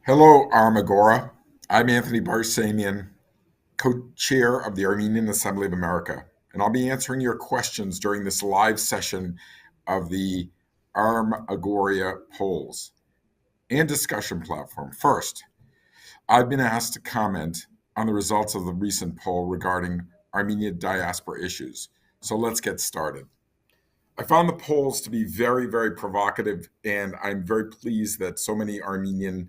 Hello, Armagora. I'm Énthonì Barsamian, co-chair of the Armenian Assembly of America, and I'll be answering your questions during this live session of the Armagora polls and discussion platform. First, I've been asked to comment on the results of the recent poll regarding Armenia-Diaspora issues, so let's get started. I found the polls to be very, very provocative, and I'm very pleased that so many Armenians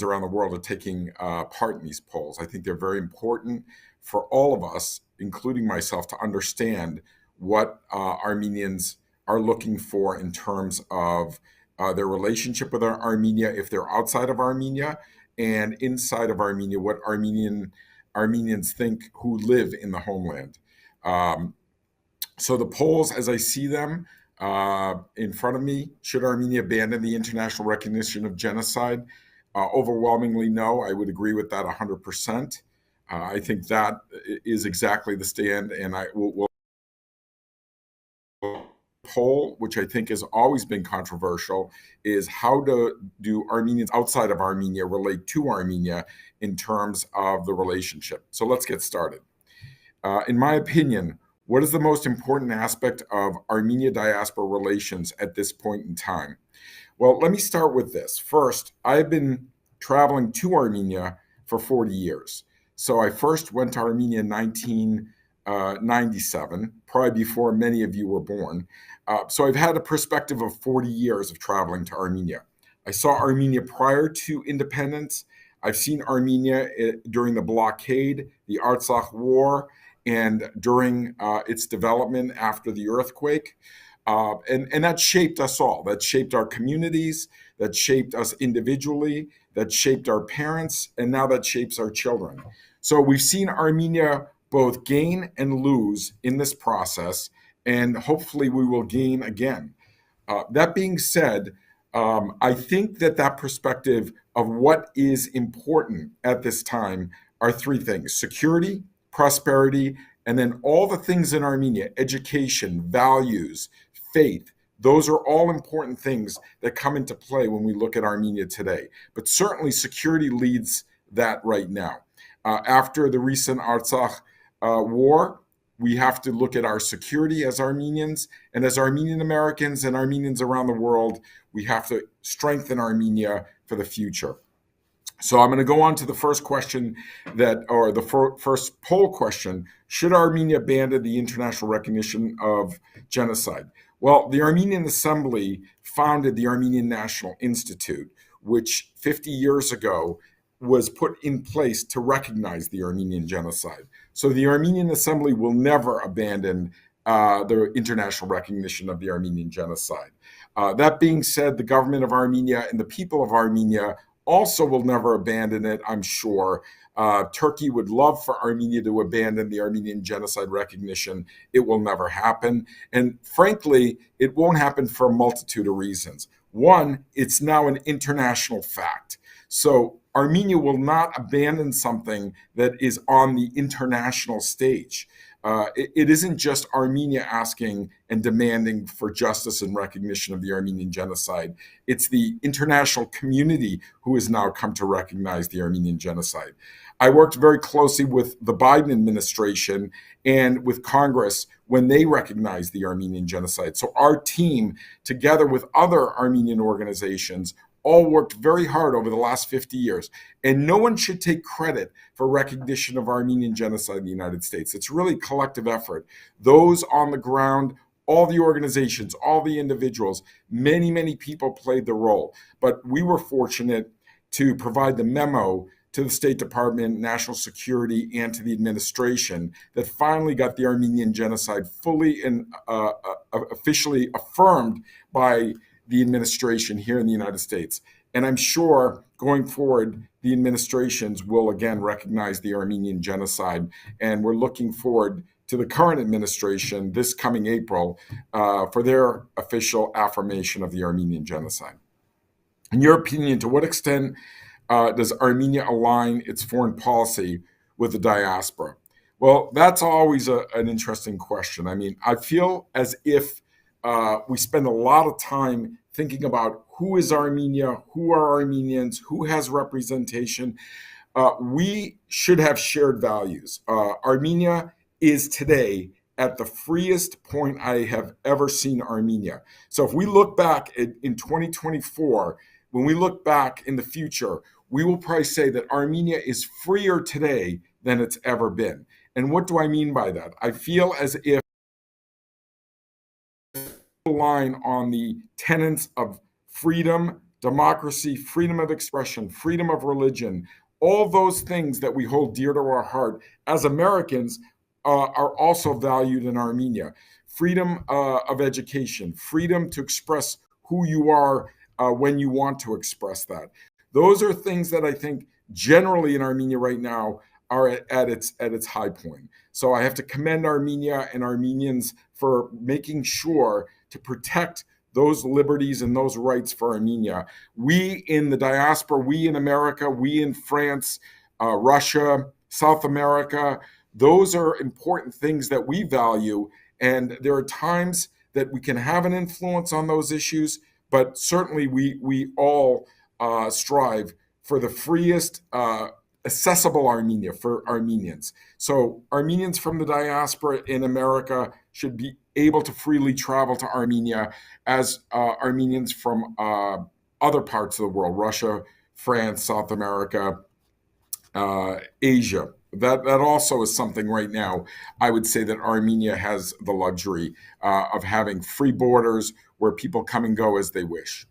around the world are taking part in these polls. I think they're very important for all of us, including myself, to understand what Armenians are looking for in terms of their relationship with Armenia, if they're outside of Armenia, and inside of Armenia, what Armenians think who live in the homeland. So the polls, as I see them in front of me, should Armenia abandon the international recognition of genocide? Overwhelmingly no. I would agree with that 100%. I think that is exactly the stand, and I will poll, which I think has always been controversial, is how do Armenians outside of Armenia relate to Armenia in terms of the relationship? So let's get started. In my opinion, what is the most important aspect of Armenia-Diaspora relations at this point in time? Well, let me start with this. First, I've been traveling to Armenia for 40 years. So I first went to Armenia in 1997, probably before many of you were born. So I've had a perspective of 40 years of traveling to Armenia. I saw Armenia prior to independence. I've seen Armenia during the blockade, the Artsakh War, and during its development after the earthquake. And that shaped us all. That shaped our communities, that shaped us individually, that shaped our parents, and now that shapes our children. So we've seen Armenia both gain and lose in this process, and hopefully we will gain again. That being said, I think that perspective of what is important at this time are three things: security, prosperity, and then all the things in Armenia: education, values, faith. Those are all important things that come into play when we look at Armenia today. But certainly security leads that right now. After the recent Artsakh war, we have to look at our security as Armenians, and as Armenian Americans and Armenians around the world, we have to strengthen Armenia for the future. So I'm going to go on to the first question first poll question: should Armenia abandon the international recognition of genocide? Well, the Armenian Assembly founded the Armenian National Institute, which 50 years ago was put in place to recognize the Armenian genocide. So the Armenian Assembly will never abandon the international recognition of the Armenian genocide. That being said, the government of Armenia and the people of Armenia also will never abandon it, I'm sure. Turkey would love for Armenia to abandon the Armenian genocide recognition. It will never happen. And frankly, it won't happen for a multitude of reasons. One, it's now an international fact. So Armenia will not abandon something that is on the international stage. It isn't just Armenia asking and demanding for justice and recognition of the Armenian genocide. It's the international community who has now come to recognize the Armenian genocide. I worked very closely with the Biden administration and with Congress when they recognized the Armenian genocide. So our team, together with other Armenian organizations, all worked very hard over the last 50 years. And no one should take credit for recognition of Armenian genocide in the United States. It's really a collective effort. Those on the ground, all the organizations, all the individuals, many, many people played the role. But we were fortunate to provide the memo to the State Department, National Security, and to the administration that finally got the Armenian genocide fully and officially affirmed by the administration here in the United States. And I'm sure going forward, the administrations will again recognize the Armenian genocide. And we're looking forward to the current administration this coming April for their official affirmation of the Armenian genocide. In your opinion, to what extent does Armenia align its foreign policy with the diaspora? Well, that's always an interesting question. I mean, I feel as if we spend a lot of time thinking about who is Armenia, who are Armenians, who has representation. We should have shared values. Armenia is today at the freest point I have ever seen Armenia. So if we look back in 2024, when we look back in the future, we will probably say that Armenia is freer today than it's ever been. And what do I mean by that? I feel as if line on the tenets of freedom, democracy, freedom of expression, freedom of religion, all those things that we hold dear to our heart as Americans are also valued in Armenia. Freedom of education, freedom to express who you are when you want to express that. Those are things that I think generally in Armenia right now are at its high point. So I have to commend Armenia and Armenians for making sure to protect those liberties and those rights for Armenia. We in the diaspora, we in America, we in France, Russia, South America, those are important things that we value. And there are times that we can have an influence on those issues, but certainly we all strive for the freest, accessible Armenia for Armenians. So Armenians from the diaspora in America should be able to freely travel to Armenia as Armenians from other parts of the world, Russia, France, South America, Asia. That also is something right now I would say that Armenia has the luxury of having free borders where people come and go as they wish.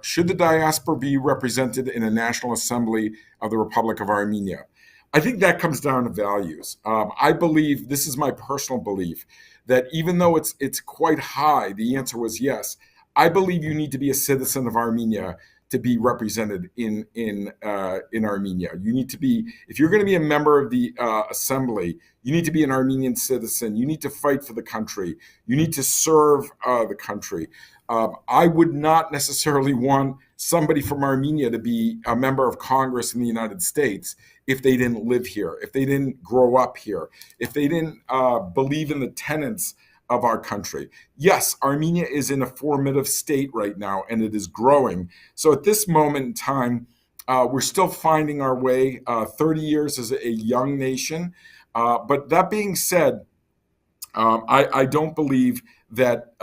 Should the diaspora be represented in a National Assembly of the Republic of Armenia? I think that comes down to values. I believe, this is my personal belief, that even though it's quite high, the answer was yes. I believe you need to be a citizen of Armenia to be represented in Armenia. You need to be, if you're going to be a member of the assembly, you need to be an Armenian citizen. You need to fight for the country. You need to serve the country. I would not necessarily want somebody from Armenia to be a member of Congress in the United States if they didn't live here, if they didn't grow up here, if they didn't believe in the tenets of our country. Yes, Armenia is in a formative state right now, and it is growing. So at this moment in time, we're still finding our way. 30 years as a young nation. But that being said, I don't believe that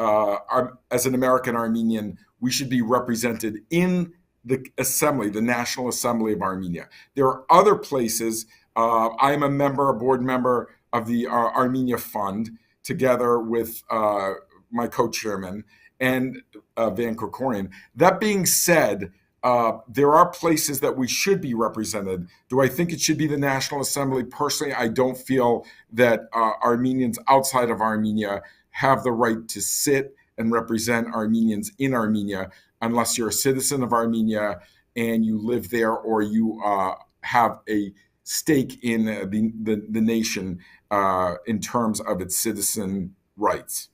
as an American Armenian, we should be represented in the assembly, the National Assembly of Armenia. There are other places. I am a board member of the Armenia Fund, together with my co-chairman and Van Krikorian. That being said, there are places that we should be represented. Do I think it should be the National Assembly? Personally, I don't feel that Armenians outside of Armenia have the right to sit and represent Armenians in Armenia unless you're a citizen of Armenia and you live there, or you have a stake in the nation in terms of its citizen rights.